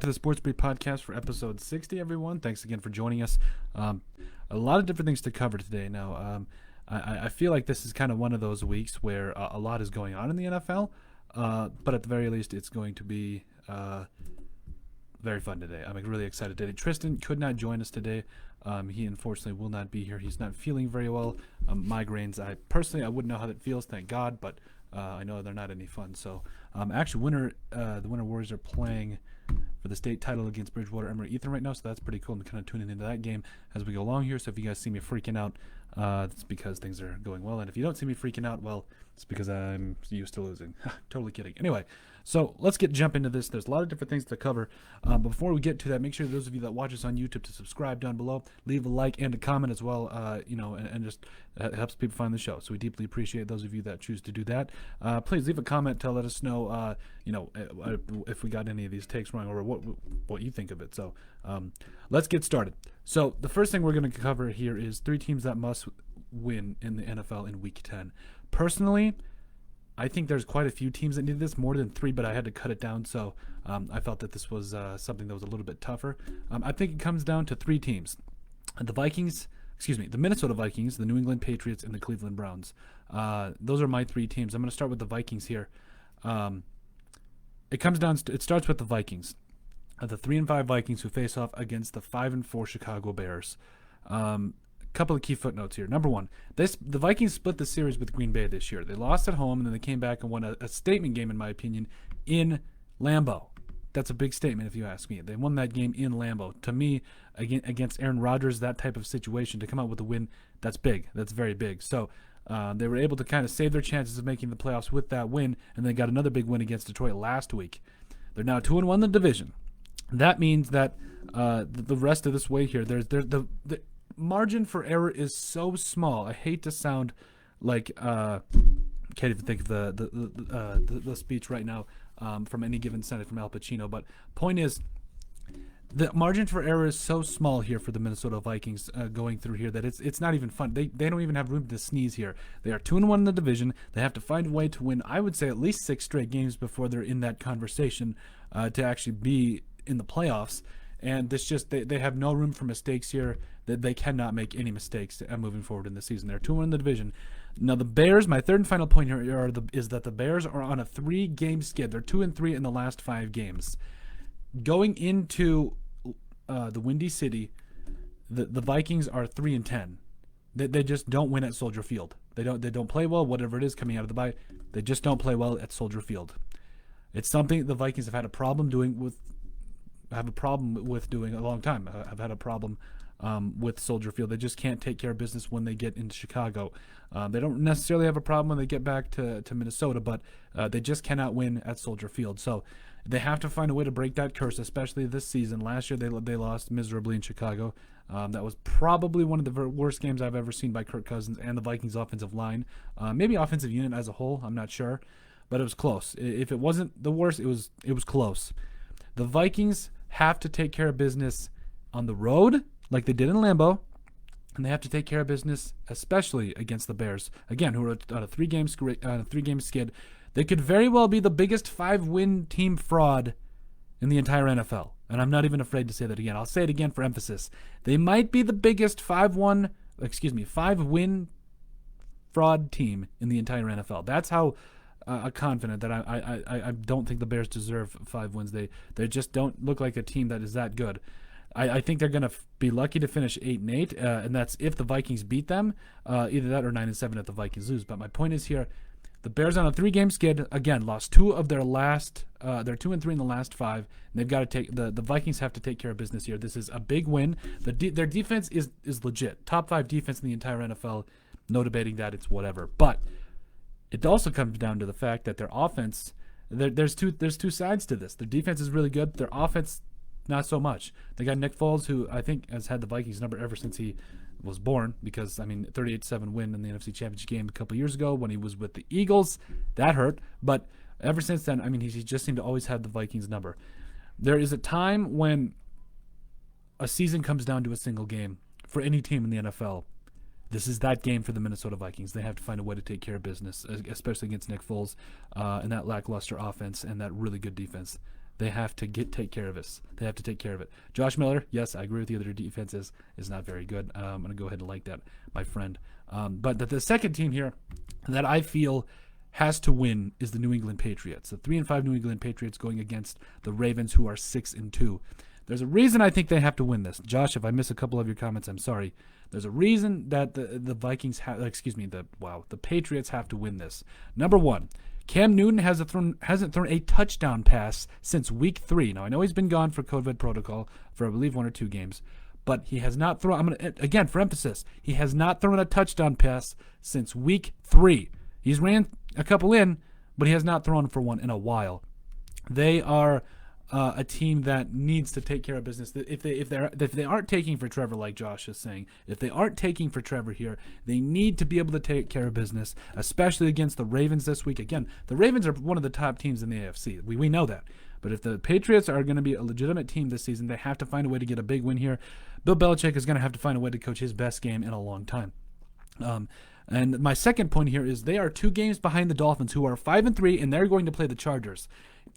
to the Sports Beat Podcast for episode 60, everyone. Thanks again for joining us. A lot of different things to cover today. Now, I feel like this is kind of one of those weeks where a lot is going on in the NFL, but at the very least, it's going to be very fun today. I'm really excited today. Tristan could not join us today. He unfortunately will not be here. He's not feeling very well. Migraines. I wouldn't know how that feels, thank God, but I know they're not any fun. So, actually, the Winter Warriors are playing for the state title against Bridgewater Emory-Eaton right now, so that's pretty cool. I'm kind of tuning into that game as we go along here. So if you guys see me freaking out, it's because things are going well. And if you don't see me freaking out, well, it's because I'm used to losing. Totally kidding. Anyway, so let's jump into this. There's a lot of different things to cover. But before we get to that, make sure those of you that watch us on YouTube to subscribe down below, leave a like and a comment as well. And just it helps people find the show. So we deeply appreciate those of you that choose to do that. Please leave a comment to let us know, if we got any of these takes wrong or what you think of it. So let's get started. So the first thing we're going to cover here is 3 teams that must win in the NFL in Week 10. Personally, I think there's quite a few teams that need this, more than 3, but I had to cut it down, so I felt that this was something that was a little bit tougher. I think it comes down to 3 teams. The Minnesota Vikings, the New England Patriots, and the Cleveland Browns. Those are my 3 teams. I'm going to start with the Vikings here. It starts with the Vikings. The 3-5 Vikings who face off against the 5-4 Chicago Bears. Couple of key footnotes here. Number 1, the Vikings split the series with Green Bay this year. They lost at home, and then they came back and won a statement game, in my opinion, in Lambeau. That's a big statement if you ask me. They won that game in Lambeau. To me, against Aaron Rodgers, that type of situation, to come out with a win, that's big. That's very big. So they were able to kind of save their chances of making the playoffs with that win, and they got another big win against Detroit last week. They're now 2-1 in the division. That means that the rest of this way here, the margin for error is so small. I hate to sound like can't even think of the speech right now from Any Given Sunday from Al Pacino. But point is, the margin for error is so small here for the Minnesota Vikings going through here that it's not even fun. They don't even have room to sneeze here. They are 2-1 in the division. They have to find a way to win, I would say, at least 6 straight games before they're in that conversation to actually be in the playoffs. And they have no room for mistakes here. That they cannot make any mistakes moving forward in the season. They're 2-1 in the division. Now the Bears, my third and final point here is that the Bears are on a 3-game skid. They're 2-3 in the last 5 games. Going into the Windy City, the Vikings are 3-10. They just don't win at Soldier Field. They don't play well. Whatever it is coming out of the bye, they just don't play well at Soldier Field. It's something the Vikings have had a problem doing doing a long time. I've had a problem with Soldier Field. They just can't take care of business when they get into Chicago. They don't necessarily have a problem when they get back to Minnesota, but they just cannot win at Soldier Field. So they have to find a way to break that curse, especially this season. Last year they lost miserably in Chicago. That was probably one of the worst games I've ever seen by Kirk Cousins and the Vikings offensive line. Maybe offensive unit as a whole, I'm not sure, but it was close. If it wasn't the worst, it was close. The Vikings have to take care of business on the road, like they did in Lambeau, and they have to take care of business, especially against the Bears, again, who are on a 3-game skid. They could very well be the biggest 5-win team fraud in the entire NFL, and I'm not even afraid to say that again. I'll say it again for emphasis. They might be the biggest 5-win fraud team in the entire NFL. That's how confident that I don't think the Bears deserve 5 wins. They just don't look like a team that is that good. I think they're going to be lucky to finish 8-8, and that's if the Vikings beat them. Either that or 9-7 if the Vikings lose. But my point is here, the Bears on a 3-game skid, again, lost 2 of their last, they're 2-3 in the last 5, and they've got to take, the Vikings have to take care of business here. This is a big win. Their defense is legit. Top 5 defense in the entire NFL. No debating that, it's whatever. But it also comes down to the fact that their offense, there's two sides to this. Their defense is really good. Their offense, not so much. They got Nick Foles, who I think has had the Vikings number ever since he was born, because, 38-7 win in the NFC Championship game a couple years ago when he was with the Eagles. That hurt. But ever since then, he just seemed to always have the Vikings number. There is a time when a season comes down to a single game for any team in the NFL. This is that game for the Minnesota Vikings. They have to find a way to take care of business, especially against Nick Foles and that lackluster offense and that really good defense. They have to take care of this. They have to take care of it. Josh Miller, yes, I agree with you. Their defense is not very good. I'm going to go ahead and like that, my friend. But the second team here that I feel has to win is the New England Patriots. The 3-5 New England Patriots going against the Ravens, who are 6-2. There's a reason I think they have to win this. Josh, if I miss a couple of your comments, I'm sorry. There's a reason that the Vikings have, the Patriots have to win this. Number one, Cam Newton hasn't thrown a touchdown pass since week 3. Now, I know he's been gone for COVID protocol for, I believe, 1 or 2 games. But he has not thrown, I'm going to, again, for emphasis, he has not thrown a touchdown pass since week 3. He's ran a couple in, but he has not thrown for one in a while. They are a team that needs to take care of business. If they aren't taking for Trevor, like Josh is saying, if they aren't taking for Trevor here, they need to be able to take care of business, especially against the Ravens this week. Again, the Ravens are one of the top teams in the AFC. We know that. But if the Patriots are going to be a legitimate team this season, they have to find a way to get a big win here. Bill Belichick is going to have to find a way to coach his best game in a long time. And my second point here is they are 2 games behind the Dolphins, who are 5-3, and they're going to play the Chargers.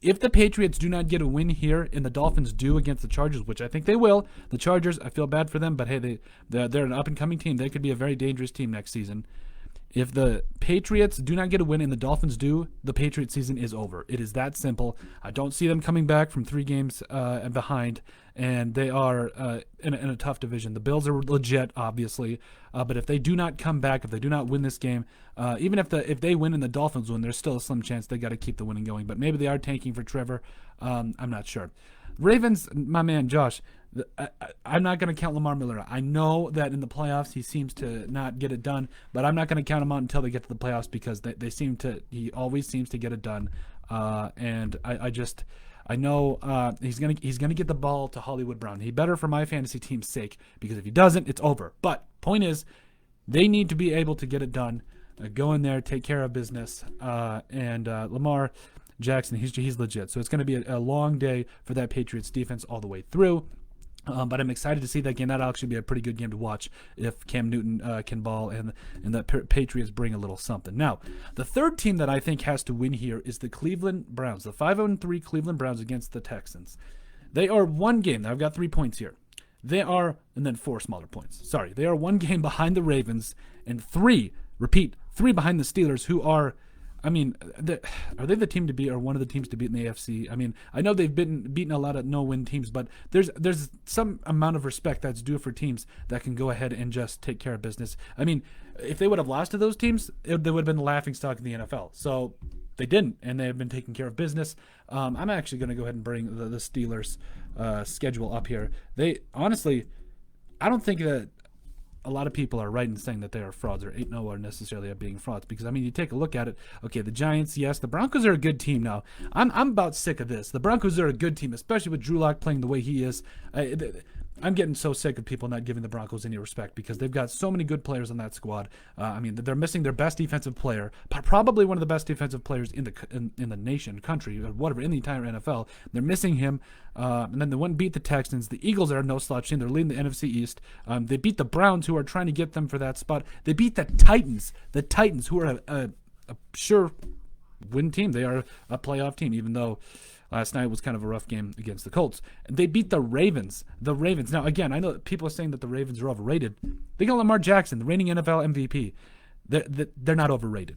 If the Patriots do not get a win here and the Dolphins do against the Chargers, which I think they will, the Chargers, I feel bad for them, but hey, they're an up-and-coming team. They could be a very dangerous team next season. If the Patriots do not get a win and the Dolphins do, the Patriots season is over. It is that simple. I don't see them coming back from 3 games behind, and they are in a tough division. The Bills are legit, obviously, but if they do not come back, if they do not win this game, even if they win and the Dolphins win, there's still a slim chance they got to keep the winning going. But maybe they are tanking for Trevor. I'm not sure. Ravens, my man Josh, I'm not going to count Lamar Miller. I know that in the playoffs he seems to not get it done, but I'm not going to count him out until they get to the playoffs because he always seems to get it done. And I know he's gonna get the ball to Hollywood Brown. He better for my fantasy team's sake, because if he doesn't, it's over. But point is, they need to be able to get it done. Go in there, take care of business, and Lamar Jackson, he's legit. So it's going to be a long day for that Patriots defense all the way through. But I'm excited to see that game. That'll actually be a pretty good game to watch if Cam Newton can ball and the Patriots bring a little something. Now, the third team that I think has to win here is the Cleveland Browns, the 5-3 Cleveland Browns against the Texans. They are 1 game. I've got 3 points here. They are, and then 4 smaller points. Sorry, they are 1 game behind the Ravens and 3 behind the Steelers, who are, I mean, are they the team to beat or one of the teams to beat in the AFC? I mean, I know they've beaten a lot of no-win teams, but there's some amount of respect that's due for teams that can go ahead and just take care of business. I mean, if they would have lost to those teams, they would have been the laughingstock in the NFL. So they didn't, and they have been taking care of business. I'm actually going to go ahead and bring the Steelers' schedule up here. They honestly, I don't think that a lot of people are right in saying that they are frauds or 8-0 are necessarily being frauds, because I mean, you take a look at it. Okay, the Giants, yes, the Broncos are a good team now. I'm about sick of this. The Broncos are a good team, especially with Drew Lock playing the way he is. I'm getting so sick of people not giving the Broncos any respect because they've got so many good players on that squad. I mean, they're missing their best defensive player, probably one of the best defensive players in the nation, country, or whatever, in the entire NFL. They're missing him. And then they wouldn't beat the Texans. The Eagles are no slouch team. They're leading the NFC East. They beat the Browns, who are trying to get them for that spot. They beat the Titans, who are a sure win team. They are a playoff team, even though last night was kind of a rough game against the Colts. And they beat the Ravens. Now, again, I know that people are saying that the Ravens are overrated. They got Lamar Jackson, the reigning NFL MVP. They're not overrated.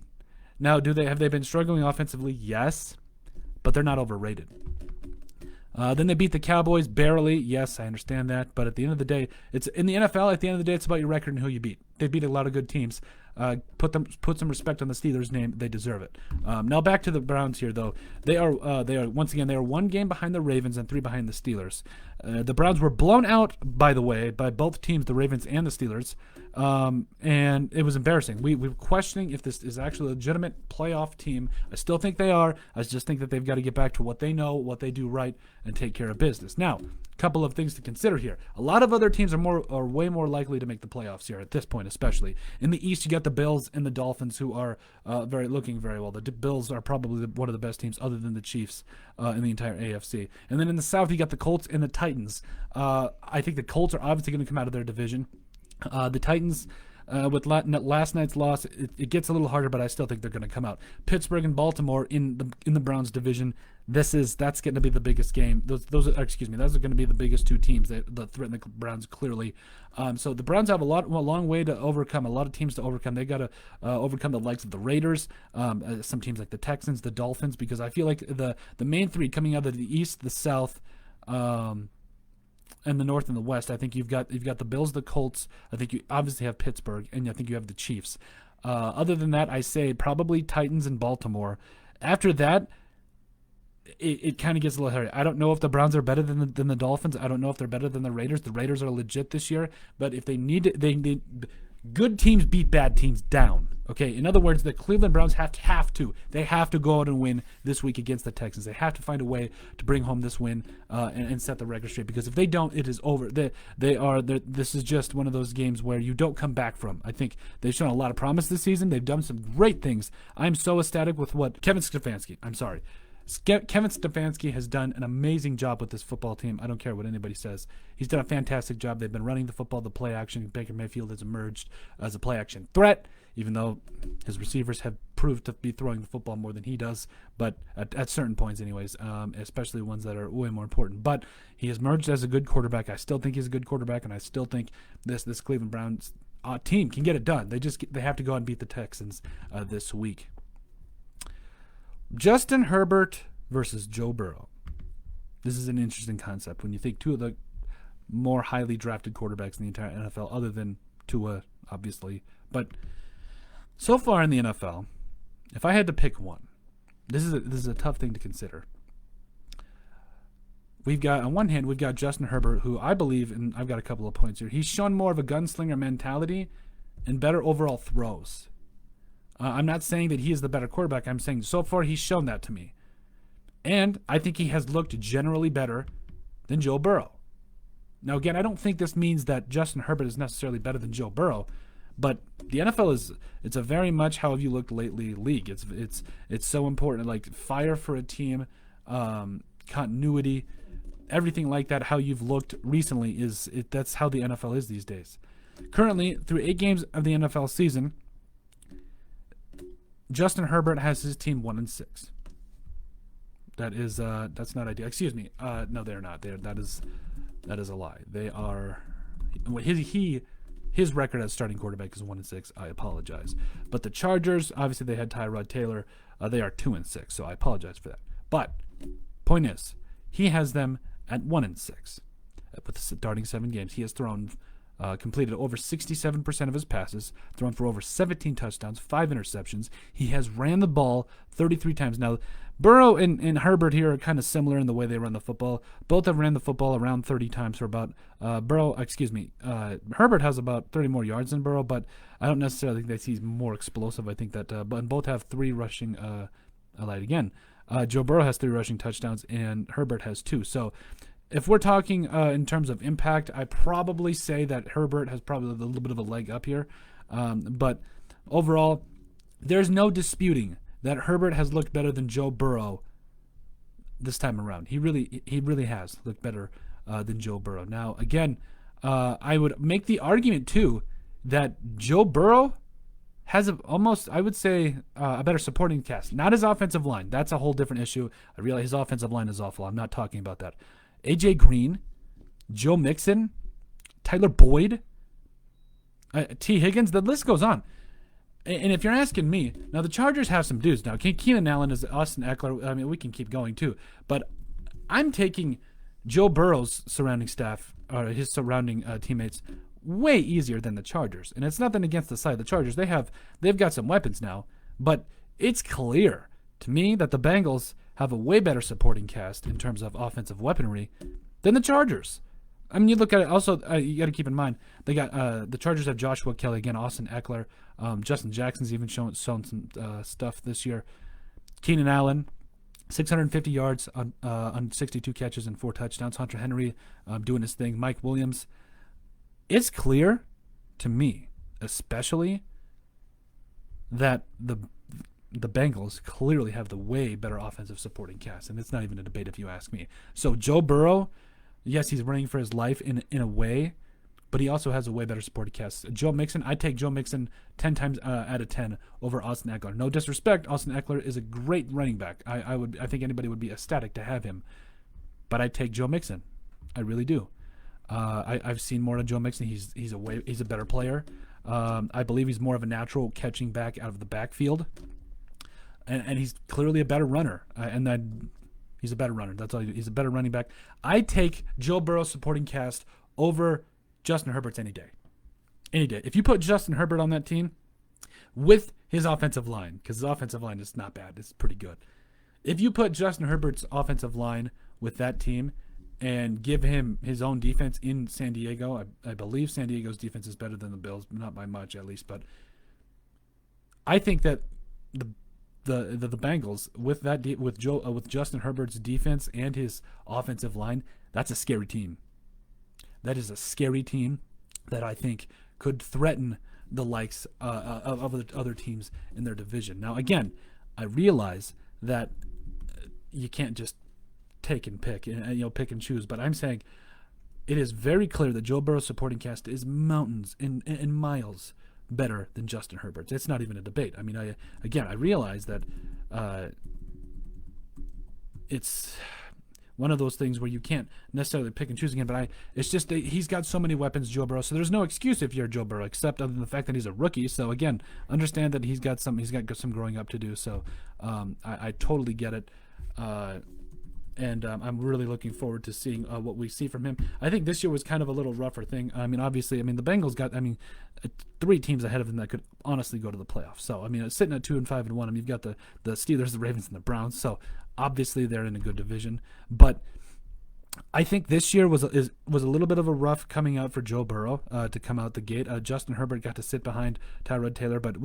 Now, have they been struggling offensively? Yes, but they're not overrated. Then they beat the Cowboys barely. Yes, I understand that. But at the end of the day, it's in the NFL. At the end of the day, it's about your record and who you beat. They beat a lot of good teams. Put some respect on the Steelers' name. They deserve it. Now back to the Browns here, though. They are once again, they are 1 game behind the Ravens and 3 behind the Steelers. The Browns were blown out, by the way, by both teams, the Ravens and the Steelers. And it was embarrassing. We were questioning if this is actually a legitimate playoff team. I still think they are. I just think that they've got to get back to what they know, what they do right, and take care of business. Now, a couple of things to consider here. A lot of other teams are way more likely to make the playoffs here at this point, especially. In the East, you got the Bills and the Dolphins, who are looking very well. The Bills are probably one of the best teams other than the Chiefs in the entire AFC. And then in the South, you got the Colts and the Titans. I think the Colts are obviously going to come out of their division. The Titans, With last night's loss, it gets a little harder, but I still think they're going to come out. Pittsburgh and Baltimore in the Browns division. That's going to be the biggest game. Those are going to be the biggest two teams that threaten the Browns clearly. So the Browns have a long way to overcome. A lot of teams to overcome. They got to overcome the likes of the Raiders, some teams like the Texans, the Dolphins, because I feel like the main three coming out of the East, the South, and the North and the West. I think you've got the Bills, the Colts. I think you obviously have Pittsburgh, and I think you have the Chiefs. Other than that, I say probably Titans and Baltimore. After that, it kind of gets a little hairy. I don't know if the Browns are better than the Dolphins. I don't know if they're better than the Raiders. The Raiders are legit this year, but if they need to, they good teams beat bad teams down. Okay, in other words, the Cleveland Browns have to go out and win this week against the Texans. They have to find a way to bring home this win and set the record straight, because if they don't, it is over. This is just one of those games where you don't come back from. I think they've shown a lot of promise this season. They've done some great things. I'm so ecstatic with what Kevin Stefanski has done an amazing job with this football team. I don't care what anybody says. He's done a fantastic job. They've been running the football, the play action. Baker Mayfield has emerged as a play action threat, even though his receivers have proved to be throwing the football more than he does, but at certain points anyways, especially ones that are way more important. But he has emerged as a good quarterback. I still think he's a good quarterback, and I still think this Cleveland Browns team can get it done. They have to go out and beat the Texans this week. Justin Herbert versus Joe Burrow. This is an interesting concept when you think two of the more highly drafted quarterbacks in the entire NFL, other than Tua, obviously. But so far in the NFL, if I had to pick one, this is a tough thing to consider. On one hand, we've got Justin Herbert, who I believe, and I've got a couple of points here, he's shown more of a gunslinger mentality and better overall throws. I'm not saying that he is the better quarterback. I'm saying so far he's shown that to me. And I think he has looked generally better than Joe Burrow. Now, again, I don't think this means that Justin Herbert is necessarily better than Joe Burrow, but the NFL it's a very much how have you looked lately league. It's so important. Like, fire for a team, continuity, everything like that, how you've looked recently, that's how the NFL is these days. Currently, through 8 games of the NFL season, Justin Herbert has his team 1-6. That's not ideal. Excuse me. No, they're not. That is a lie. They are. His record as starting quarterback is 1-6. I apologize. But the Chargers, obviously, they had Tyrod Taylor. They are 2-6. So I apologize for that. But point is, he has them at 1-6. With the starting 7 games, he has completed over 67% of his passes, thrown for over 17 touchdowns, 5 interceptions. He has ran the ball 33 times. Now, Burrow and Herbert here are kind of similar in the way they run the football. Both have ran the football around 30 times for about Herbert has about 30 more yards than Burrow, but I don't necessarily think that he's more explosive. I think that but both have 3 rushing. I lied again. Joe Burrow has 3 rushing touchdowns and Herbert has 2. So if we're talking in terms of impact, I probably say that Herbert has probably a little bit of a leg up here. But overall, there's no disputing that Herbert has looked better than Joe Burrow this time around. He really has looked better than Joe Burrow. Now, again, I would make the argument, too, that Joe Burrow has I would say, a better supporting cast. Not his offensive line. That's a whole different issue. I realize his offensive line is awful. I'm not talking about that. A.J. Green, Joe Mixon, Tyler Boyd, T. Higgins, the list goes on. And if you're asking me, now the Chargers have some dudes. Now, Keenan Allen is Austin Eckler. I mean, we can keep going too. But I'm taking Joe Burrow's surrounding staff, or his surrounding teammates, way easier than the Chargers. And it's nothing against the side of the Chargers. They've got some weapons now. But it's clear to me that the Bengals have a way better supporting cast in terms of offensive weaponry than the Chargers. I mean, you look at it. Also, you got to keep in mind they got the Chargers have Joshua Kelly again, Austin Eckler, Justin Jackson's even shown some stuff this year. Keenan Allen, 650 yards on 62 catches and 4 touchdowns. Hunter Henry doing his thing. Mike Williams. It's clear to me, especially, that the Bengals clearly have the way better offensive supporting cast, and it's not even a debate if you ask me. So Joe Burrow, yes, he's running for his life in a way, but he also has a way better supporting cast. Joe Mixon, I take Joe Mixon 10 times out of 10 over Austin Eckler. No disrespect, Austin Eckler is a great running back. I think anybody would be ecstatic to have him, but I take Joe Mixon. I really do. I've seen more of Joe Mixon. He's a better player. I believe he's more of a natural catching back out of the backfield, and he's clearly a better runner. He's a better runner. That's all. He's a better running back. I take Joe Burrow's supporting cast over Justin Herbert's any day. Any day. If you put Justin Herbert on that team with his offensive line, because his offensive line is not bad, it's pretty good. If you put Justin Herbert's offensive line with that team and give him his own defense in San Diego, I believe San Diego's defense is better than the Bills, not by much at least, but I think that the Bengals with Justin Herbert's defense and his offensive line, that's a scary team. That is a scary team that I think could threaten the likes of the other teams in their division. Now, again, I realize that you can't just take and pick and pick and choose, but I'm saying it is very clear that Joe Burrow's supporting cast is mountains and miles better than Justin Herbert's. It's not even a debate. I mean, I realize that it's one of those things where you can't necessarily pick and choose again, but it's just he's got so many weapons, Joe Burrow, so there's no excuse if you're Joe Burrow, except other than the fact that he's a rookie. So again, understand that he's got some growing up to do. So I totally get it. And I'm really looking forward to seeing what we see from him. I think this year was kind of a little rougher thing. I mean, obviously, the Bengals got, 3 teams ahead of them that could honestly go to the playoffs. So, it's sitting at 2-5-1. You've got the Steelers, the Ravens, and the Browns. So, obviously, they're in a good division. But I think this year was a little bit of a rough coming out for Joe Burrow to come out the gate. Justin Herbert got to sit behind Tyrod Taylor, but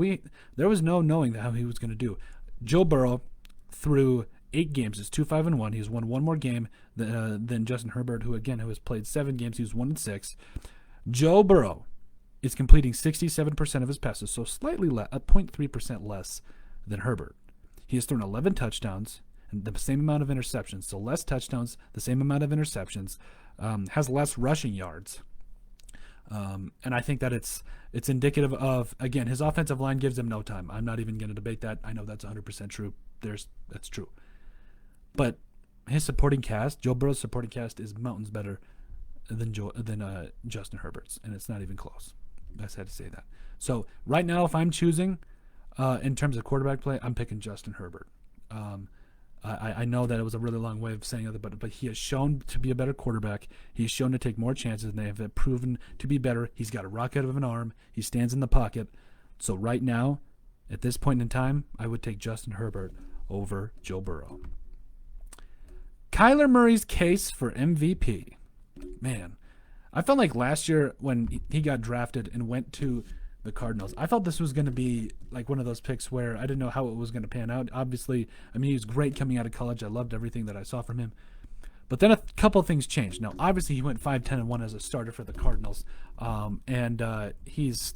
there was no knowing how he was going to do. Joe Burrow, through 8 games, is 2-5-1. He's won one more game than Justin Herbert, who has played 7 games. He was 1-6. Joe Burrow is completing 67% of his passes, so slightly 0.3% less than Herbert. He has thrown 11 touchdowns and the same amount of interceptions, so less touchdowns, the same amount of interceptions, has less rushing yards. And I think that it's indicative of, again, his offensive line gives him no time. I'm not even going to debate that. I know that's 100% true. That's true. But his supporting cast, Joe Burrow's supporting cast, is mountains better than Justin Herbert's, and it's not even close. I just had to say that. So right now, if I'm choosing in terms of quarterback play, I'm picking Justin Herbert. I know that it was a really long way of saying it, but he has shown to be a better quarterback. He's shown to take more chances, and they have proven to be better. He's got a rocket of an arm. He stands in the pocket. So right now, at this point in time, I would take Justin Herbert over Joe Burrow. Kyler Murray's case for MVP. Man, I felt like last year when he got drafted and went to the Cardinals, I thought this was going to be like one of those picks where I didn't know how it was going to pan out. Obviously, he was great coming out of college. I loved everything that I saw from him. But then a couple of things changed. Now, obviously, he went 5-10-1 as a starter for the Cardinals, and it's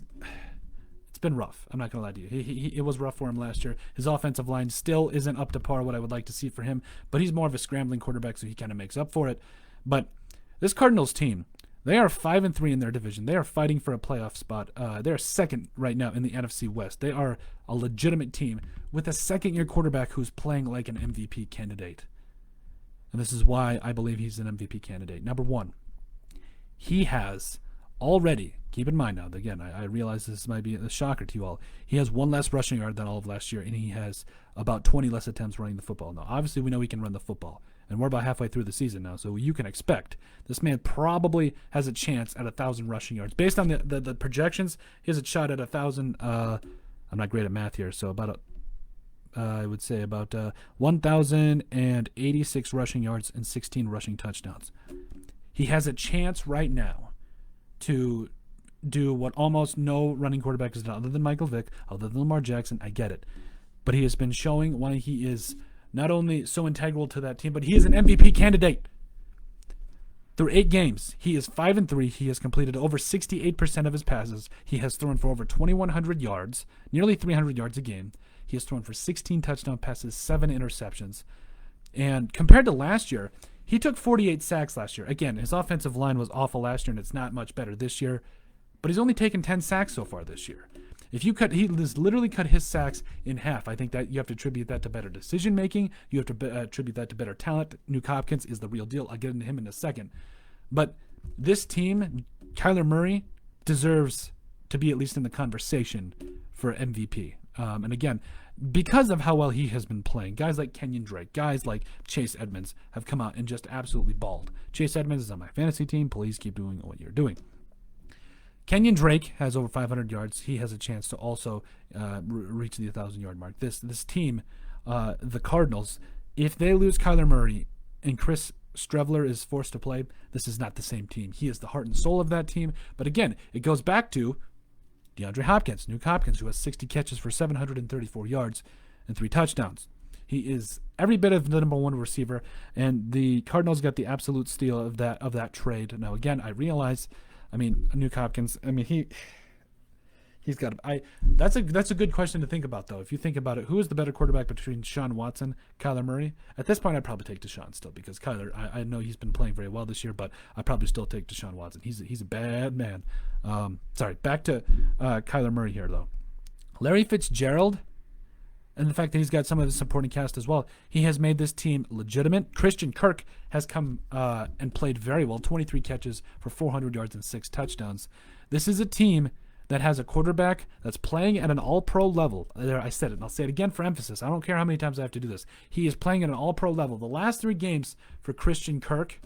been rough. I'm not going to lie to you. It was rough for him last year. His offensive line still isn't up to par what I would like to see for him, but he's more of a scrambling quarterback, so he kind of makes up for it. But this Cardinals team, they are 5-3 in their division. They are fighting for a playoff spot. They're second right now in the NFC West. They are a legitimate team with a second-year quarterback who's playing like an MVP candidate. And this is why I believe he's an MVP candidate. Number one, he has already, keep in mind now, again, I realize this might be a shocker to you all, he has 1 less rushing yard than all of last year, and he has about 20 less attempts running the football. Now, obviously, we know he can run the football, and we're about halfway through the season now, so you can expect this man probably has a chance at 1,000 rushing yards. Based on the projections, he has a shot at 1,000, I'm not great at math here, so I would say about 1,086 rushing yards and 16 rushing touchdowns. He has a chance right now to do what almost no running quarterback has done, other than Michael Vick, other than Lamar Jackson. I get it. But he has been showing why he is not only so integral to that team, but he is an MVP candidate. Through 8 games, he is 5-3. He has completed over 68% of his passes. He has thrown for over 2,100 yards, nearly 300 yards a game. He has thrown for 16 touchdown passes, 7 interceptions. And compared to last year, He took 48 sacks last year. Again, his offensive line was awful last year, and it's not much better this year. But he's only taken 10 sacks so far this year. If you cut, he has literally cut his sacks in half. I think that you have to attribute that to better decision making. You have to attribute that to better talent. Nuke Hopkins is the real deal. I'll get into him in a second. But this team, Kyler Murray, deserves to be at least in the conversation for MVP. And again, because of how well he has been playing, guys like Kenyon Drake, guys like Chase Edmonds have come out and just absolutely balled. Chase Edmonds is on my fantasy team. Please keep doing what you're doing. Kenyon Drake has over 500 yards. He has a chance to also reach the 1,000-yard mark. This team, the Cardinals, if they lose Kyler Murray and Chris Streveler is forced to play, this is not the same team. He is the heart and soul of that team. But again, it goes back to DeAndre Hopkins, Nuke Hopkins, who has 60 catches for 734 yards and 3 touchdowns. He is every bit of the number one receiver, and the Cardinals got the absolute steal of that trade. Now, again, I realize, Nuke Hopkins, he's got. That's a good question to think about, though. If you think about it, who is the better quarterback between Deshaun Watson, Kyler Murray? At this point, I'd probably take Deshaun still, because Kyler, I know he's been playing very well this year, but I'd probably still take Deshaun Watson. He's a bad man. Back to Kyler Murray here, though. Larry Fitzgerald, and the fact that he's got some of the supporting cast as well, he has made this team legitimate. Christian Kirk has come and played very well, 23 catches for 400 yards and 6 touchdowns. This is a team that has a quarterback that's playing at an all-pro level. There, I said it, and I'll say it again for emphasis. I don't care how many times I have to do this. He is playing at an all-pro level. The last 3 games for Christian Kirk,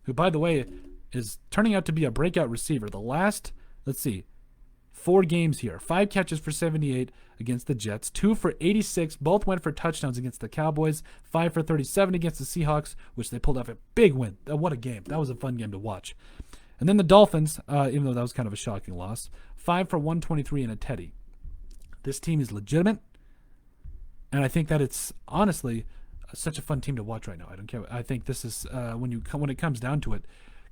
who, by the way, is turning out to be a breakout receiver. The last, 4 games here. 5 catches for 78 against the Jets, 2 for 86. Both went for touchdowns against the Cowboys. 5 for 37 against the Seahawks, which they pulled off a big win. What a game. That was a fun game to watch. And then the Dolphins, even though that was kind of a shocking loss, 5 for 123 and a teddy. This team is legitimate, and I think that it's honestly such a fun team to watch right now. I don't care. I think this is when it comes down to it,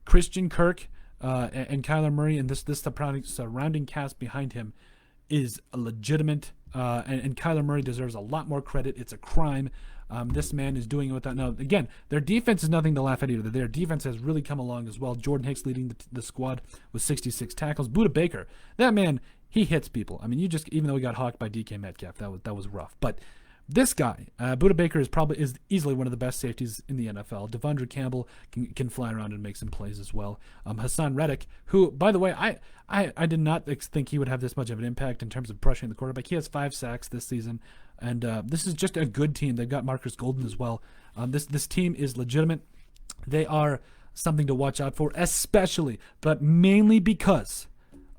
Christian Kirk and Kyler Murray and this surrounding cast behind him is a legitimate, and Kyler Murray deserves a lot more credit. It's a crime. This man is doing it without. Now, again, their defense is nothing to laugh at either. Their defense has really come along as well. Jordan Hicks leading the squad with 66 tackles. Budda Baker, that man, he hits people. Even though he got hawked by DK Metcalf, that was rough. But this guy, Budda Baker, is easily one of the best safeties in the NFL. Devondre Campbell can fly around and make some plays as well. Hassan Reddick, who, by the way, I did not think he would have this much of an impact in terms of pressuring the quarterback. He has 5 sacks this season, and this is just a good team. They've got Marcus Golden as well. This team is legitimate. They are something to watch out for, especially, but mainly because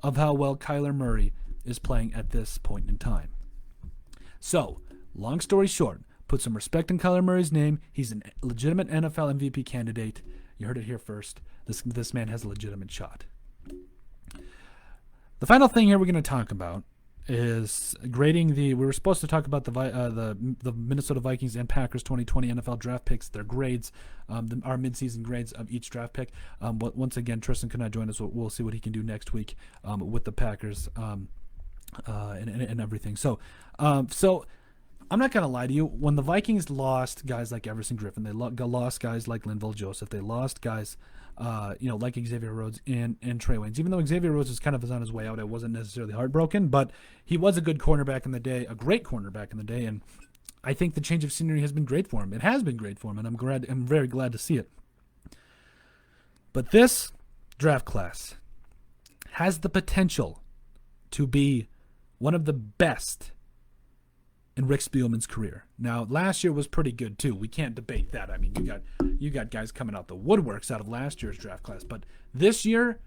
of how well Kyler Murray is playing at this point in time. So, long story short, put some respect in Kyler Murray's name. He's a legitimate NFL MVP candidate. You heard it here first. This man has a legitimate shot. The final thing here we're going to talk about is grading we were supposed to talk about the Minnesota Vikings and Packers 2020 NFL draft picks, their grades, our midseason grades of each draft pick. But once again, Tristan could not join us. We'll see what he can do next week with the Packers and everything. So I'm not going to lie to you. When the Vikings lost guys like Everson Griffin, they lost guys like Linval Joseph, they lost guys like Xavier Rhodes and Trey Waynes. Even though Xavier Rhodes was on his way out, I wasn't necessarily heartbroken, but he was a good cornerback in the day, a great cornerback in the day, and I think the change of scenery has been great for him. It has been great for him, and I'm very glad to see it. But this draft class has the potential to be one of the best in Rick Spielman's career. Now, last year was pretty good too. We can't debate that. You got guys coming out the woodworks out of last year's draft class, but this year,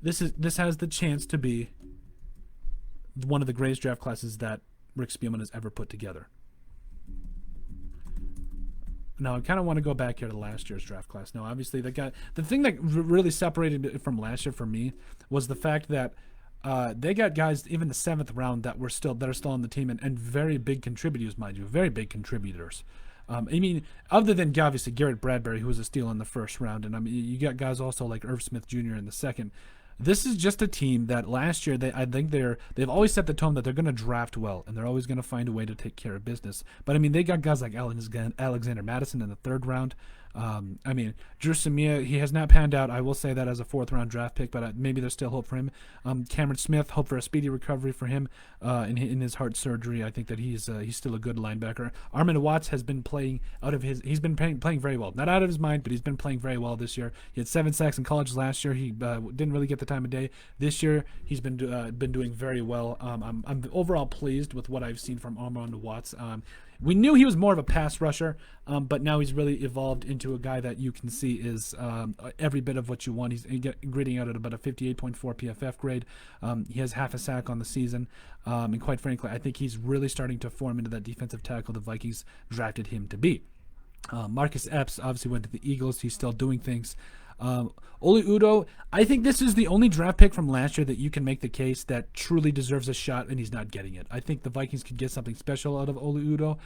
this has the chance to be one of the greatest draft classes that Rick Spielman has ever put together. Now, I kind of want to go back here to last year's draft class. Now, obviously, the thing that really separated it from last year for me was the fact that they got guys even the 7th round that are still on the team and very big contributors, mind you, very big contributors. Other than obviously Garrett Bradbury, who was a steal in the 1st round, and you got guys also like Irv Smith Jr. in the 2nd. This is just a team that last year they've always set the tone that they're going to draft well and they're always going to find a way to take care of business. But they got guys like Alexander Madison in the 3rd round. I mean, Drew Samia, he has not panned out. I will say that as a 4th-round draft pick, but maybe there's still hope for him. Cameron Smith, hope for a speedy recovery for him in his heart surgery. I think that he's still a good linebacker. Armand Watts has been playing he's been playing very well. Not out of his mind, but he's been playing very well this year. He had 7 sacks in college last year. He didn't really get the time of day. This year, he's been doing very well. I'm overall pleased with what I've seen from Armand Watts. We knew he was more of a pass rusher, but now he's really evolved into a guy that you can see is every bit of what you want. He's grading out at about a 58.4 PFF grade. He has half a sack on the season, and quite frankly, I think he's really starting to form into that defensive tackle the Vikings drafted him to be. Marcus Epps obviously went to the Eagles. He's still doing things. Oli Udoh, I think this is the only draft pick from last year that you can make the case that truly deserves a shot, and he's not getting it. I think the Vikings could get something special out of Oli Udoh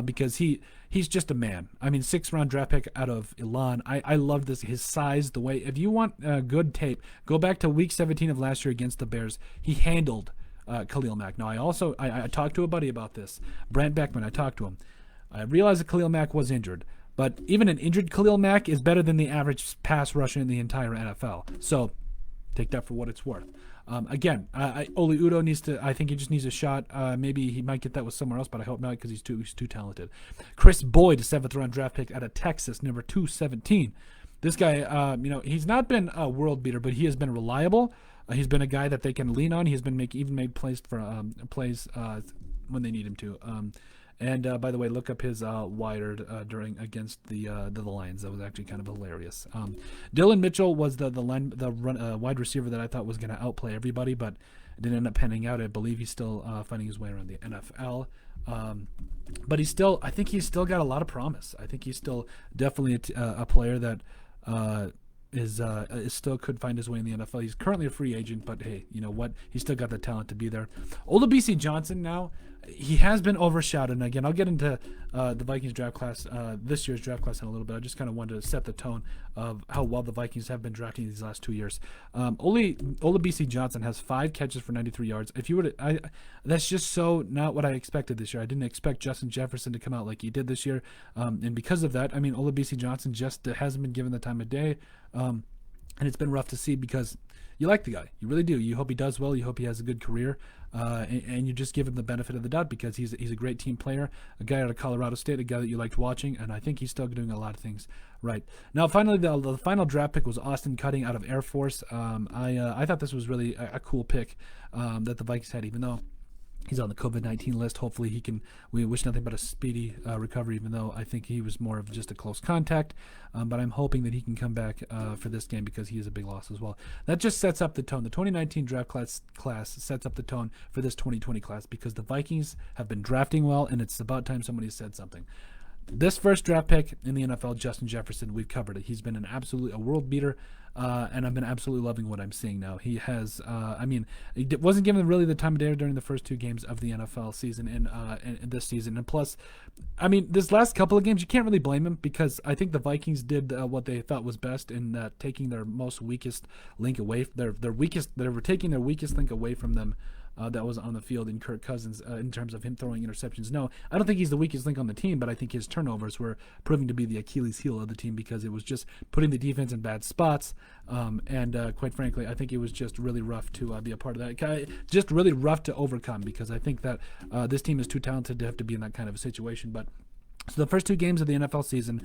because he's just a man. I mean, 6th-round draft pick out of Ilan. I love this, his size, the way. If you want good tape, go back to Week 17 of last year against the Bears. He handled Khalil Mack. Now, I talked to a buddy about this, Brant Beckman. I talked to him. I realized that Khalil Mack was injured. But even an injured Khalil Mack is better than the average pass rusher in the entire NFL. So take that for what it's worth. Again, Oli Udoh I think he just needs a shot. Maybe he might get that with somewhere else, but I hope not because he's too talented. Chris Boyd, a 7th-round draft pick out of Texas, number 217. This guy, he's not been a world beater, but he has been reliable. He's been a guy that they can lean on. He's been made plays for plays when they need him to. And by the way, look up his wired against the Lions. That was actually kind of hilarious. Dylan Mitchell was the wide receiver that I thought was going to outplay everybody, but it didn't end up panning out. I believe he's still finding his way around the NFL. But I think he's still got a lot of promise. I think he's still definitely a player that is still could find his way in the NFL. He's currently a free agent, but hey, you know what? He's still got the talent to be there. Olabisi Johnson now. He has been overshadowed, and again, I'll get into the Vikings draft class, this year's draft class in a little bit. I just kind of wanted to set the tone of how well the Vikings have been drafting these last 2 years. Olabisi Johnson has 5 catches for 93 yards. If you were to, that's just so not what I expected this year. I didn't expect Justin Jefferson to come out like he did this year, and because of that, I mean, Olabisi Johnson just hasn't been given the time of day, and it's been rough to see because you like the guy. You really do. You hope he does well. You hope he has a good career. And you just give him the benefit of the doubt because he's a great team player, a guy out of Colorado State, a guy that you liked watching, and I think he's still doing a lot of things right. Now, finally, the final draft pick was Austin Cutting out of Air Force. I thought this was really a cool pick that the Vikings had, even though he's on the COVID-19 list. Hopefully we wish nothing but a speedy recovery, even though I think he was more of just a close contact. But I'm hoping that he can come back for this game because he is a big loss as well. That just sets up the tone. The 2019 draft class sets up the tone for this 2020 class because the Vikings have been drafting well, and it's about time somebody said something. This first draft pick in the NFL, Justin Jefferson, we've covered it. He's been a world beater, and I've been absolutely loving what I'm seeing now. He has, he wasn't given really the time of day during the first 2 games of the NFL season and this season. And plus, I mean, this last couple of games, you can't really blame him because I think the Vikings did what they thought was best in taking their weakest link away. They were taking their weakest link away from them. That was on the field in Kirk Cousins in terms of him throwing interceptions. No, I don't think he's the weakest link on the team, but I think his turnovers were proving to be the Achilles heel of the team because it was just putting the defense in bad spots. And quite frankly, I think it was just really rough to be a part of that. Just really rough to overcome because I think that this team is too talented to have to be in that kind of a situation. But so the first 2 games of the NFL season,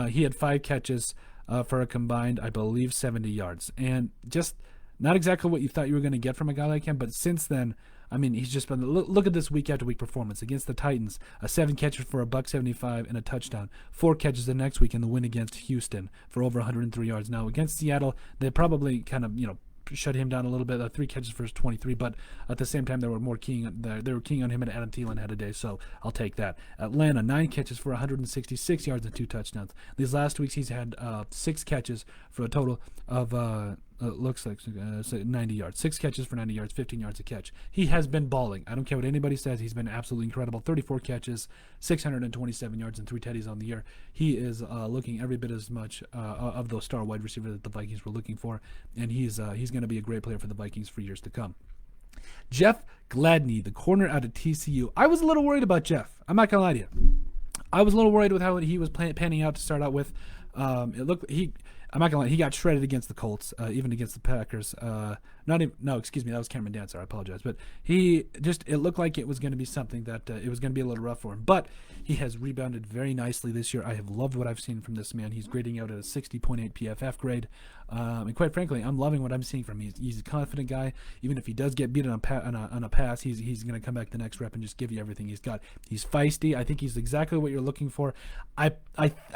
he had 5 catches for a combined, I believe, 70 yards. And just not exactly what you thought you were going to get from a guy like him, but since then, I mean, he's just been. Look at this week after week performance against the Titans: 7 catches for $175 and a touchdown. 4 catches the next week in the win against Houston for over 103 yards. Now against Seattle, they probably kind of shut him down a little bit. 3 catches for his 23, but at the same time, they were keying on him, and Adam Thielen had a day, so I'll take that. Atlanta, 9 catches for 166 yards and 2 touchdowns. These last weeks, he's had 6 catches for a total of. Looks like 90 yards. 6 catches for 90 yards, 15 yards a catch. He has been balling. I don't care what anybody says. He's been absolutely incredible. 34 catches, 627 yards, and 3 TDs on the year. He is looking every bit as much of those star wide receiver that the Vikings were looking for, and he's going to be a great player for the Vikings for years to come. Jeff Gladney, the corner out of TCU. I was a little worried about Jeff. I'm not going to lie to you. I was a little worried with how he was panning out to start out with. It looked he. I'm not gonna lie. He got shredded against the Colts, even against the Packers. Not even. No, excuse me. That was Cameron Dancer. I apologize. But he just. It looked like it was going to be something that it was going to be a little rough for him. But he has rebounded very nicely this year. I have loved what I've seen from this man. He's grading out at a 60.8 PFF grade, and quite frankly, I'm loving what I'm seeing from him. He's a confident guy. Even if he does get beat on a pass, he's going to come back the next rep and just give you everything he's got. He's feisty. I think he's exactly what you're looking for. I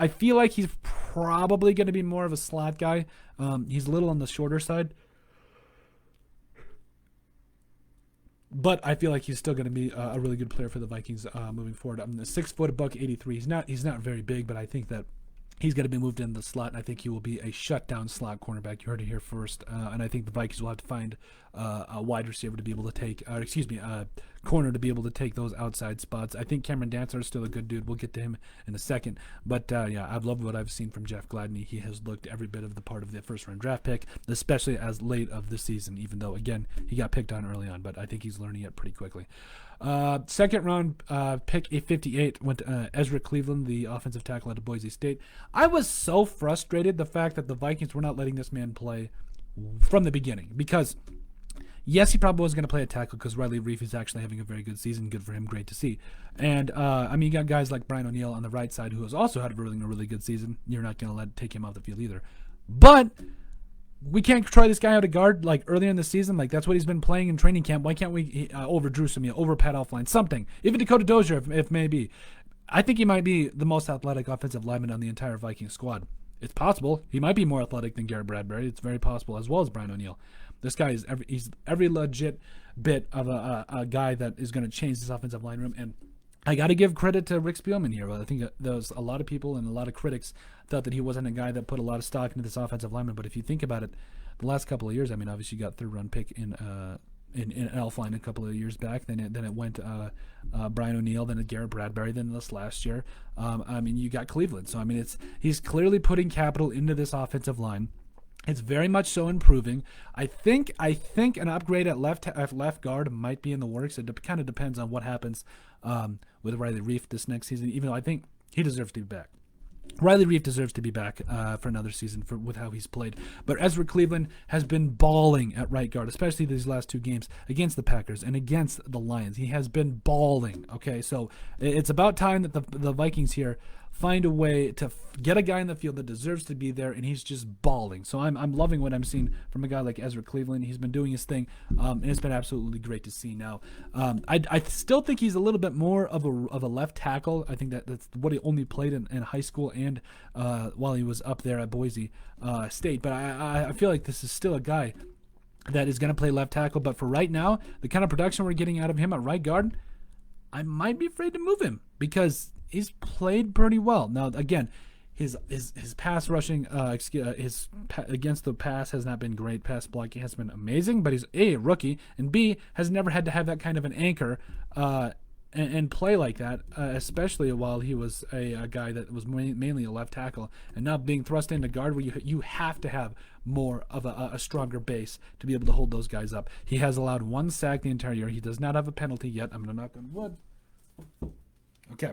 feel like he's probably going to be more of a slot guy. He's a little on the shorter side, but I feel like he's still going to be a really good player for the Vikings moving forward. I'm the 6 foot, $183. He's not very big, but I think that he's going to be moved into the slot, and I think he will be a shutdown slot cornerback. You heard it here first, and I think the Vikings will have to find a wide receiver to be able to take, corner to be able to take those outside spots. I think Cameron Dancer is still a good dude. We'll get to him in a second, but yeah, I've loved what I've seen from Jeff Gladney. He has looked every bit of the part of the first-round draft pick, especially as late of the season, even though, again, he got picked on early on, but I think he's learning it pretty quickly. Second round pick, a 58, went to Ezra Cleveland, the offensive tackle out of Boise State. I was so frustrated the fact that the Vikings were not letting this man play from the beginning, because yes, he probably was going to play a tackle because Riley Reef is actually having a very good season. Good for him. Great to see. And, I mean, you got guys like Brian O'Neill on the right side who has also had a really good season. You're not going to take him off the field either. But we can't try this guy out at guard like earlier in the season. Like, that's what he's been playing in training camp. Why can't we over Drew Samia, over Pat Elflein, something? Even Dakota Dozier, if may be. I think he might be the most athletic offensive lineman on the entire Viking squad. It's possible. He might be more athletic than Garrett Bradbury. It's very possible, as well as Brian O'Neill. This guy is he's every legit bit of a guy that is going to change this offensive line room. And I got to give credit to Rick Spielman here. I think there's a lot of people and a lot of critics thought that he wasn't a guy that put a lot of stock into this offensive lineman. But if you think about it, the last couple of years, I mean, obviously you got third-round pick in Elflein a couple of years back. Then it went Brian O'Neill, then Garrett Bradbury, then this last year. I mean, you got Cleveland. So I mean, he's clearly putting capital into this offensive line. It's very much so improving. I think an upgrade at left guard might be in the works. It kind of depends on what happens with Riley Reif this next season. Even though I think he deserves to be back. Riley Reif deserves to be back for another season with how he's played. But Ezra Cleveland has been balling at right guard, especially these last two games against the Packers and against the Lions. He has been balling. Okay, so it's about time that the Vikings here find a way to get a guy in the field that deserves to be there, and he's just balling. So I'm loving what I'm seeing from a guy like Ezra Cleveland. He's been doing his thing, and it's been absolutely great to see now. I still think he's a little bit more of a left tackle. I think that's what he only played in high school and while he was up there at Boise State. But I feel like this is still a guy that is going to play left tackle. But for right now, the kind of production we're getting out of him at right guard, I might be afraid to move him because he's played pretty well. Now, again, his pass rushing, against the pass has not been great. Pass blocking has been amazing, but he's A, rookie, and B, has never had to have that kind of an anchor and play like that, especially while he was a guy that was mainly a left tackle, and now being thrust into guard where you have to have more of a stronger base to be able to hold those guys up. He has allowed 1 sack the entire year. He does not have a penalty yet. I'm going to knock on wood. Okay.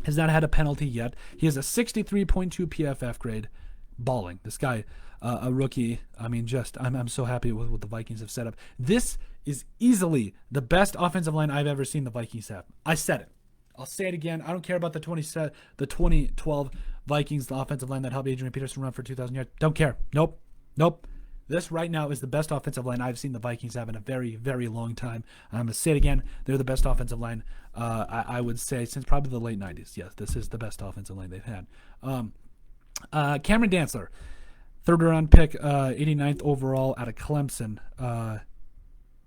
Has not had a penalty yet. He has a 63.2 PFF grade. Balling. This guy, a rookie. I mean, I'm so happy with what the Vikings have set up. This is easily the best offensive line I've ever seen the Vikings have. I said it. I'll say it again. I don't care about the 2012 Vikings, the offensive line that helped Adrian Peterson run for 2,000 yards. Don't care. Nope. This right now is the best offensive line I've seen the Vikings have in a very, very long time. I'm going to say it again. They're the best offensive line, I would say, since probably the late 90s. Yes, this is the best offensive line they've had. Cameron Dantzler, third-round pick, 89th overall out of Clemson.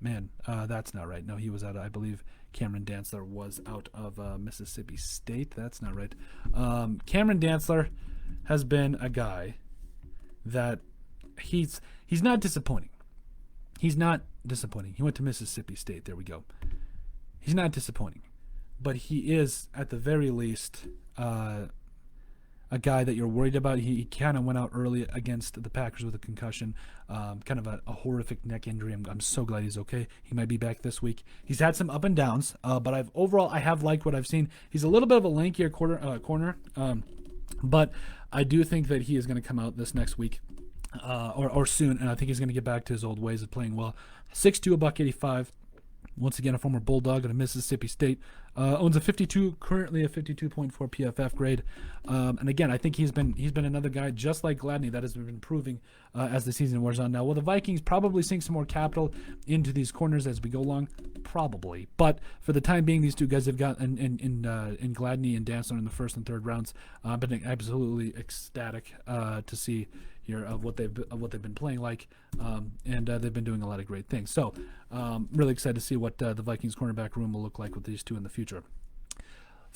That's not right. No, he was out of, I believe, Cameron Dantzler was out of Mississippi State. That's not right. Cameron Dantzler has been a guy that he's not disappointing. He's not disappointing. He went to Mississippi State. There we go. He's not disappointing. But he is, at the very least, a guy that you're worried about. He kind of went out early against the Packers with a concussion, kind of a horrific neck injury. I'm so glad he's okay. He might be back this week. He's had some up and downs, but overall I have liked what I've seen. He's a little bit of a lankier corner. But I do think that he is going to come out this next week or soon, and I think he's going to get back to his old ways of playing well. 6'2", $185. Once again, a former Bulldog out of Mississippi State. Owns a 52, currently a 52.4 PFF grade. And again, I think he's been another guy just like Gladney that has been improving as the season wears on. Now, will the Vikings probably sink some more capital into these corners as we go along? Probably. But for the time being, these two guys have got in Gladney and Dantzler in the first and third rounds. I've been absolutely ecstatic to see here of what they've been playing like, and they've been doing a lot of great things. So, really excited to see what the Vikings cornerback room will look like with these two in the future.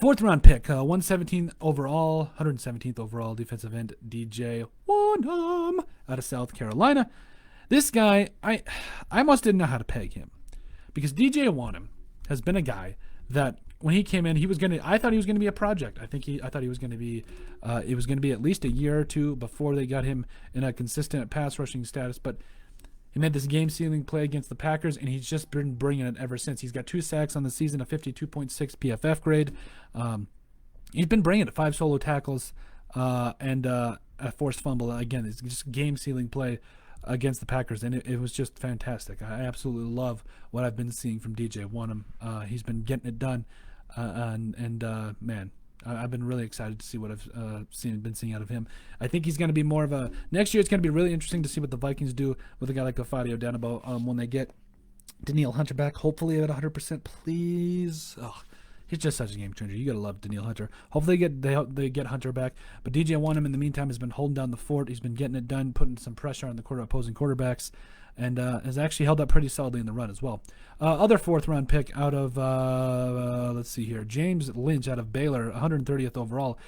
Fourth round pick, 117th overall, 117th overall defensive end, DJ Wonnum out of South Carolina. This guy, I almost didn't know how to peg him because DJ Wonnum has been a guy that when he came in, I thought he was gonna be a project. I thought he was gonna be, it was gonna be at least a year or two before they got him in a consistent pass rushing status. But he made this game-sealing play against the Packers, and he's just been bringing it ever since. He's got 2 sacks on the season, a 52.6 PFF grade. He's been bringing it, 5 solo tackles, and a forced fumble. Again, it's just game-sealing play against the Packers, and it was just fantastic. I absolutely love what I've been seeing from DJ Wonnum. He's been getting it done, man, I've been really excited to see what I've been seeing out of him. I think he's going to be more of a next year. It's going to be really interesting to see what the Vikings do with a guy like Gafadio Danabo when they get Danielle Hunter back. Hopefully at 100%, please. Oh, he's just such a game changer. You got to love Danielle Hunter. Hopefully they get Hunter back. But DJ Wonnum in the meantime has been holding down the fort. He's been getting it done, putting some pressure on the opposing quarterbacks, and has actually held up pretty solidly in the run as well. Other fourth round pick out of, let's see here, James Lynch out of Baylor, 130th overall.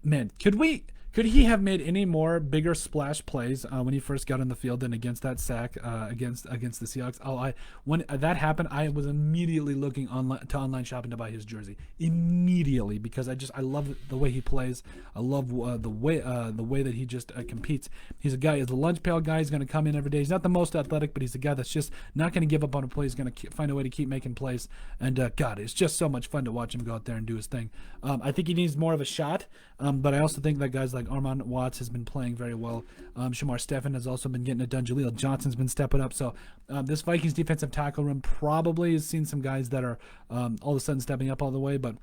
Man, could he have made any more bigger splash plays when he first got on the field than against that sack against the Seahawks? When that happened, I was immediately looking online shopping to buy his jersey immediately because I love the way he plays. I love the way that he just competes. He's a guy, he's a lunch pail guy. He's going to come in every day. He's not the most athletic, but he's a guy that's just not going to give up on a play. He's going to find a way to keep making plays. And God, it's just so much fun to watch him go out there and do his thing. I think he needs more of a shot, but I also think that guys like Armand Watts has been playing very well. Shamar Stephen has also been getting it done. Jaleel Johnson's been stepping up. So this Vikings defensive tackle room probably has seen some guys that are all of a sudden stepping up all the way. But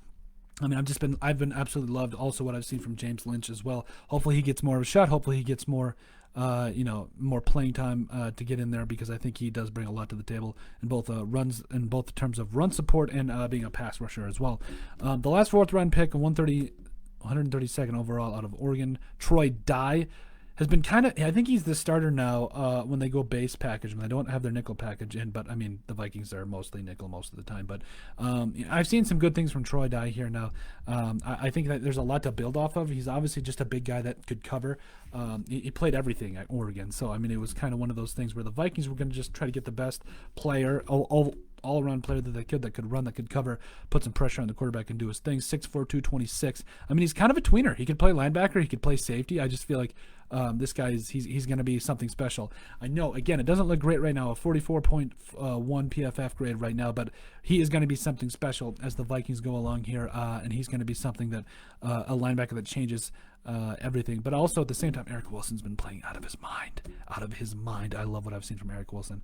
I mean, I've been absolutely loved also what I've seen from James Lynch as well. Hopefully he gets more of a shot. Hopefully he gets more more playing time to get in there because I think he does bring a lot to the table in both terms of run support and being a pass rusher as well. The last fourth round pick, 132nd overall out of Oregon, Troy Dye, has been I think he's the starter now when they go base package, when they don't have their nickel package in, but I mean, the Vikings are mostly nickel most of the time, but I've seen some good things from Troy Dye here now. I think that there's a lot to build off of. He's obviously just a big guy that could cover. He played everything at Oregon, so I mean, it was kind of one of those things where the Vikings were going to just try to get the best player, all-around player that could run, that could cover, put some pressure on the quarterback and do his thing. 6'4", 226. I mean, he's kind of a tweener. He could play linebacker. He could play safety. I just feel like this guy he's going to be something special. I know, again, it doesn't look great right now, a 44.1 PFF grade right now, but he is going to be something special as the Vikings go along here, and he's going to be something that a linebacker that changes everything. But also at the same time, Eric Wilson's been playing out of his mind. I love what I've seen from Eric Wilson.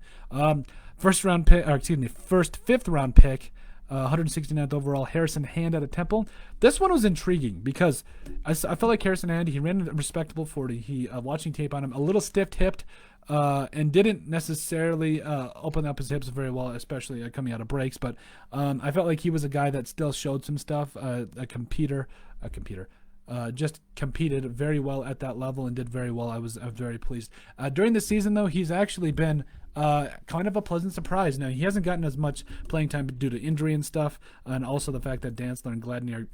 Fifth round pick, 169th overall, Harrison Hand out of Temple. This one was intriguing because I felt like Harrison Hand, he ran a respectable 40. He watching tape on him, a little stiff-hipped, and didn't necessarily open up his hips very well, especially coming out of breaks. But I felt like he was a guy that still showed some stuff, just competed very well at that level and did very well. I was very pleased. During the season, though, he's actually been kind of a pleasant surprise. Now, he hasn't gotten as much playing time due to injury and stuff, and also the fact that Dantzler and Gladney are,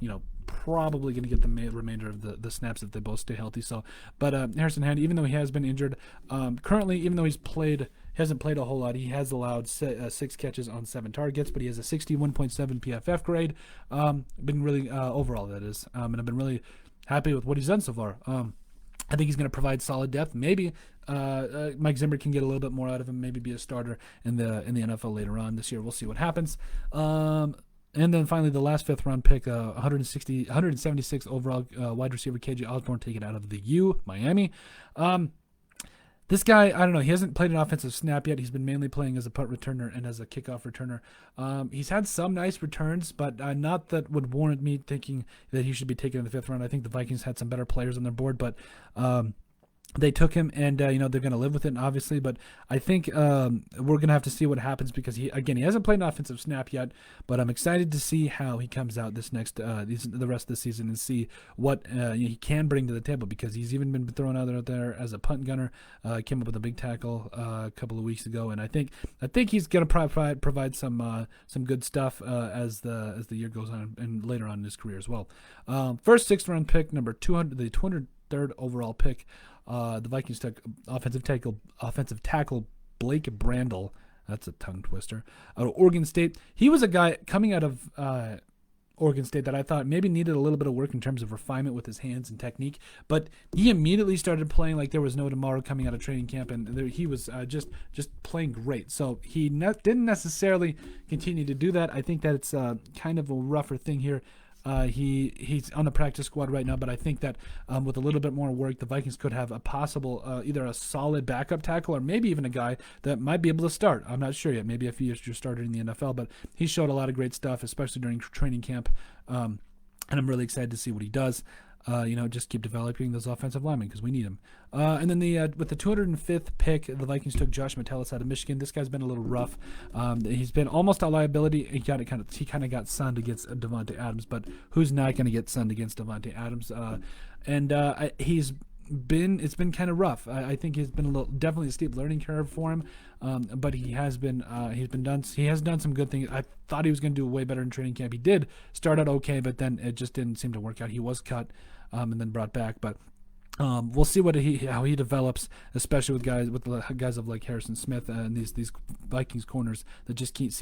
probably going to get the remainder of the snaps if they both stay healthy. So, but Harrison Hand, even though he has been injured, currently, even though hasn't played a whole lot, he has allowed 6 catches on 7 targets, but he has a 61.7 PFF grade. Been really overall, that is, and I've been really happy with what he's done so far. I think he's going to provide solid depth. Maybe Mike Zimmer can get a little bit more out of him. Maybe be a starter in the NFL later on this year. We'll see what happens. And then finally, the last 5th-round pick, 176 overall wide receiver KJ Osborne, taken out of the U, Miami. This guy, I don't know. He hasn't played an offensive snap yet. He's been mainly playing as a punt returner and as a kickoff returner. He's had some nice returns, but not that would warrant me thinking that he should be taken in the 5th round. I think the Vikings had some better players on their board, but they took him, and they're going to live with it, obviously. But I think we're going to have to see what happens because he hasn't played an offensive snap yet. But I'm excited to see how he comes out this next the rest of the season and see what he can bring to the table, because he's even been thrown out there as a punt gunner. Came up with a big tackle a couple of weeks ago, and I think he's going to provide some good stuff as the year goes on and later on in his career as well. First 6th round pick, number 200, the 203rd overall pick. The Vikings took offensive tackle Blake Brandel. That's a tongue twister. Out of Oregon State. He was a guy coming out of Oregon State that I thought maybe needed a little bit of work in terms of refinement with his hands and technique. But he immediately started playing like there was no tomorrow coming out of training camp, and he was just playing great. So he didn't necessarily continue to do that. I think that it's kind of a rougher thing here. He's on the practice squad right now, but I think that with a little bit more work, the Vikings could have a possible either a solid backup tackle or maybe even a guy that might be able to start. I'm not sure yet. Maybe a few years to starter in the NFL, but he showed a lot of great stuff, especially during training camp, and I'm really excited to see what he does. Just keep developing those offensive linemen because we need them. And then with the 205th pick, the Vikings took Josh Metellus out of Michigan. This guy's been a little rough. He's been almost a liability. He kind of got sunned against Davante Adams, but who's not going to get sunned against Davante Adams? It's been kind of rough. I think he's been definitely a steep learning curve for him. But he has done some good things. I thought he was going to do way better in training camp. He did start out okay, but then it just didn't seem to work out. He was cut and then brought back, but we'll see how he develops, especially with guys of like Harrison Smith and these Vikings corners that just keep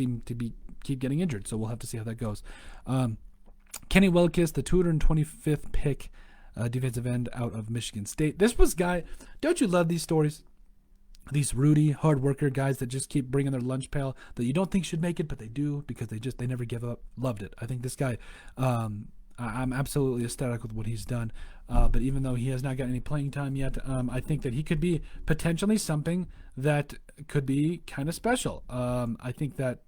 getting injured. So we'll have to see how that goes. Kenny Welkis, the 225th pick, defensive end out of Michigan State. This was guy. Don't you love these stories? These Rudy, hard worker guys that just keep bringing their lunch pail that you don't think should make it, but they do because they never give up. Loved it. I think this guy, I'm absolutely ecstatic with what he's done. But even though he has not got any playing time yet, I think that he could be potentially something that could be kind of special. I think that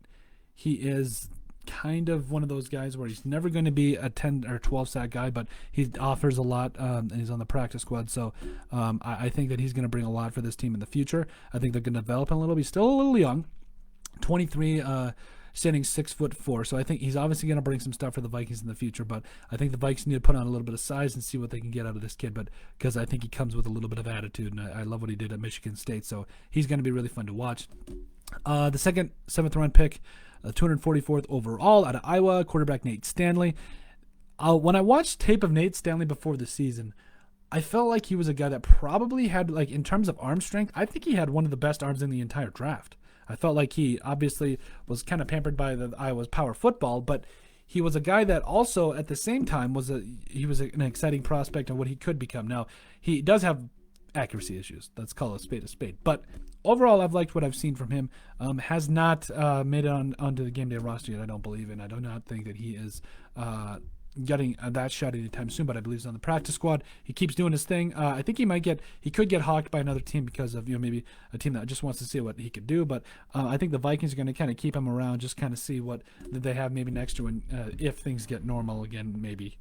he is kind of one of those guys where he's never going to be a 10 or 12 sack guy, but he offers a lot, and he's on the practice squad. So I think that he's going to bring a lot for this team in the future. I think they're going to develop him a little bit. He's still a little young, 23, standing 6'4". So I think he's obviously going to bring some stuff for the Vikings in the future, but I think the Vikings need to put on a little bit of size and see what they can get out of this kid, but because I think he comes with a little bit of attitude, and I love what he did at Michigan State. So he's going to be really fun to watch. The second 7th round pick, 244th overall out of Iowa, quarterback Nate Stanley. When I watched tape of Nate Stanley before the season, I felt like he was a guy that probably had, like, in terms of arm strength, I think he had one of the best arms in the entire draft. I felt like he obviously was kind of pampered by the Iowa's power football, but he was a guy that also at the same time was an exciting prospect of what he could become. Now, he does have accuracy issues. Let's call a spade. But overall, I've liked what I've seen from him. Has not made it onto the game day roster yet, I don't believe, and I do not think that he is getting that shot anytime soon, but I believe he's on the practice squad. He keeps doing his thing. I think he could get hawked by another team because of maybe a team that just wants to see what he could do. But I think the Vikings are going to kind of keep him around, just kind of see what they have maybe next year when if things get normal again, maybe,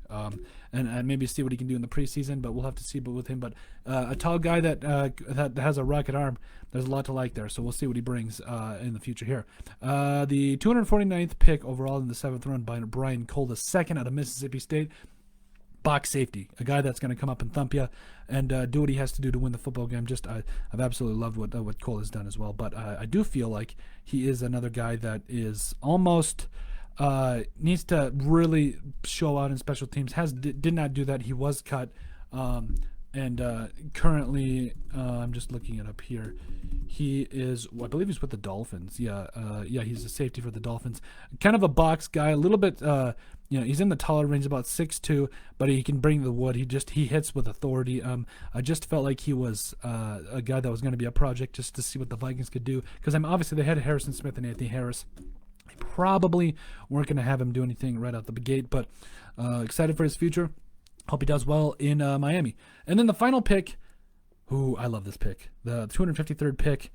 and maybe see what he can do in the preseason. But we'll have to see. But with him, but a tall guy that has a rocket arm, there's a lot to like there. So we'll see what he brings in the future here. The 249th pick overall in the 7th round by Brian Cole II out of Mississippi State. Box safety, a guy that's going to come up and thump you and do what he has to do to win the football game. I've absolutely loved what Cole has done as well. But I do feel like he is another guy that is almost needs to really show out in special teams. Did not do that. He was cut. And currently, I'm just looking it up here. He is, I believe he's with the Dolphins. Yeah, he's a safety for the Dolphins. Kind of a box guy, a little bit, he's in the taller range, about 6'2", but he can bring the wood. He hits with authority. I just felt like he was a guy that was going to be a project just to see what the Vikings could do. Because obviously they had Harrison Smith and Anthony Harris, probably weren't going to have him do anything right out the gate, but excited for his future. Hope he does well in Miami. And then the final pick, I love this pick, the 253rd pick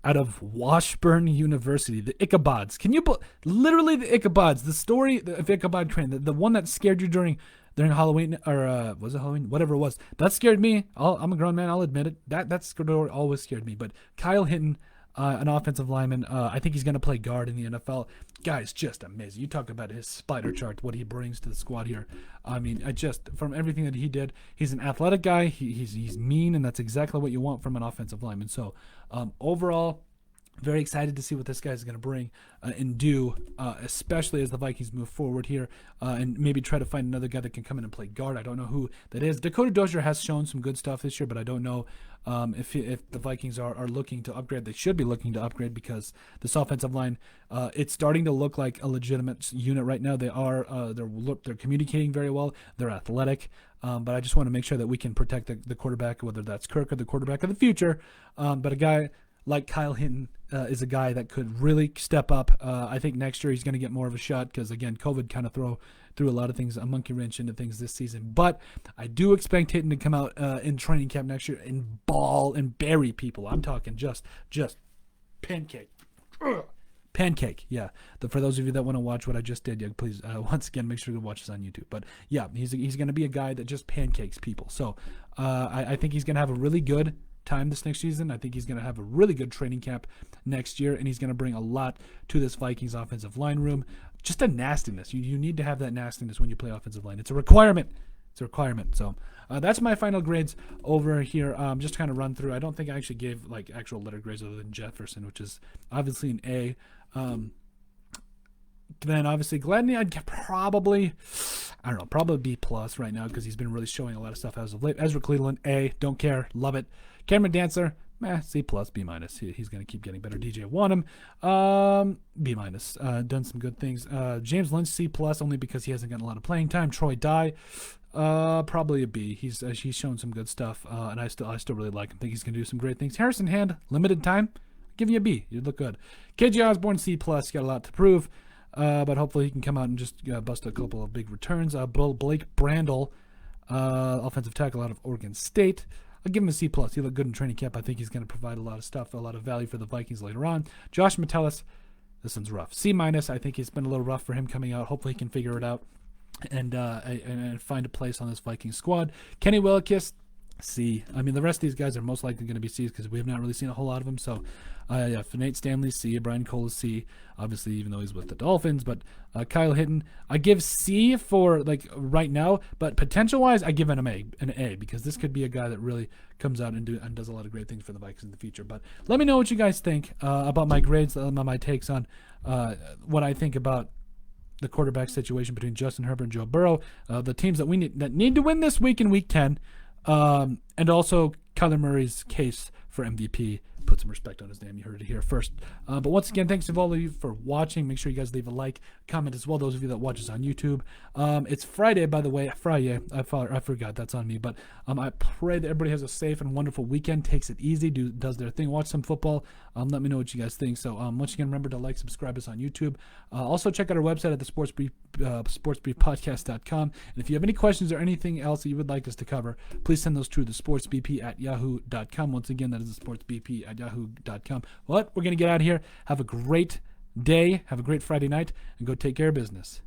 out of Washburn University, the Ichabods. Can you literally the Ichabods, the story of Ichabod Crane, the one that scared you during Halloween, or was it Halloween? Whatever it was. That scared me. I'm a grown man, I'll admit it. That story always scared me. But Kyle Hinton, an offensive lineman, I think he's going to play guard in the NFL. Guy's just amazing. You talk about his spider chart, what he brings to the squad here. I mean, from everything that he did, he's an athletic guy. He's mean, and that's exactly what you want from an offensive lineman. So overall, very excited to see what this guy's going to bring and do, especially as the Vikings move forward here and maybe try to find another guy that can come in and play guard. I don't know who that is. Dakota Dozier has shown some good stuff this year, but I don't know if the Vikings are looking to upgrade. They should be looking to upgrade because this offensive line, it's starting to look like a legitimate unit right now. They're communicating very well. They're athletic. But I just want to make sure that we can protect the quarterback, whether that's Kirk or the quarterback of the future. But a guy like Kyle Hinton is a guy that could really step up. I think next year he's going to get more of a shot because, again, COVID kind of threw a lot of things, a monkey wrench into things this season. But I do expect Hinton to come out in training camp next year and ball and bury people. I'm talking just pancake. Pancake, yeah. For those of you that want to watch what I just did, yeah, please, once again, make sure to watch this on YouTube. But, yeah, he's going to be a guy that just pancakes people. So I think he's going to have a really good time this next season. I think he's going to have a really good training camp next year, and he's going to bring a lot to this Vikings offensive line room. Just a nastiness. You need to have that nastiness when you play offensive line. It's a requirement. So that's my final grades over here. Just to kind of run through. I don't think I actually gave like actual letter grades other than Jefferson, which is obviously an A. Then obviously Gladney, I'd probably B plus right now because he's been really showing a lot of stuff as of late. Ezra Cleveland, A, don't care, love it. Cameron Dancer, C plus, B minus. He's going to keep getting better. DJ Wanham, B minus. Done some good things. James Lynch, C plus, only because he hasn't gotten a lot of playing time. Troy Dye, probably a B. He's shown some good stuff, and I still really like him. Think he's going to do some great things. Harrison Hand, limited time, give you a B. You look good. KJ Osborne, C plus, got a lot to prove. But hopefully he can come out and just bust a couple of big returns. Blake Brandel, offensive tackle out of Oregon State. I'll give him a C+. He looked good in training camp. I think he's going to provide a lot of stuff, a lot of value for the Vikings later on. Josh Metellus, this one's rough. C-. I think it's been a little rough for him coming out. Hopefully he can figure it out and find a place on this Vikings squad. Kenny Willekes, C. I mean, the rest of these guys are most likely going to be C's because we have not really seen a whole lot of them. So, Nate Stanley, C. Brian Cole is C. Obviously, even though he's with the Dolphins. But Kyle Hinton, I give C for like right now. But potential-wise, I give him an A because this could be a guy that really comes out and does a lot of great things for the Vikings in the future. But let me know what you guys think about my grades, my takes on what I think about the quarterback situation between Justin Herbert and Joe Burrow, the teams that need to win this week in Week 10. And also Kyler Murray's case for MVP. Put some respect on his name. You heard it here first. But once again, thanks to all of you for watching. Make sure you guys leave a like, comment as well. Those of you that watch us on YouTube. It's Friday, by the way. Friday. I forgot. That's on me. But I pray that everybody has a safe and wonderful weekend. Takes it easy. Does their thing. Watch some football. Let me know what you guys think. So once again, remember to like, subscribe us on YouTube. Also check out our website at the sportsbriefpodcast.com. And if you have any questions or anything else that you would like us to cover, please send those to the sportsbp@yahoo.com. Once again, that is the sportsbp@yahoo.com. But we're going to get out of here. Have a great day. Have a great Friday night. And go take care of business.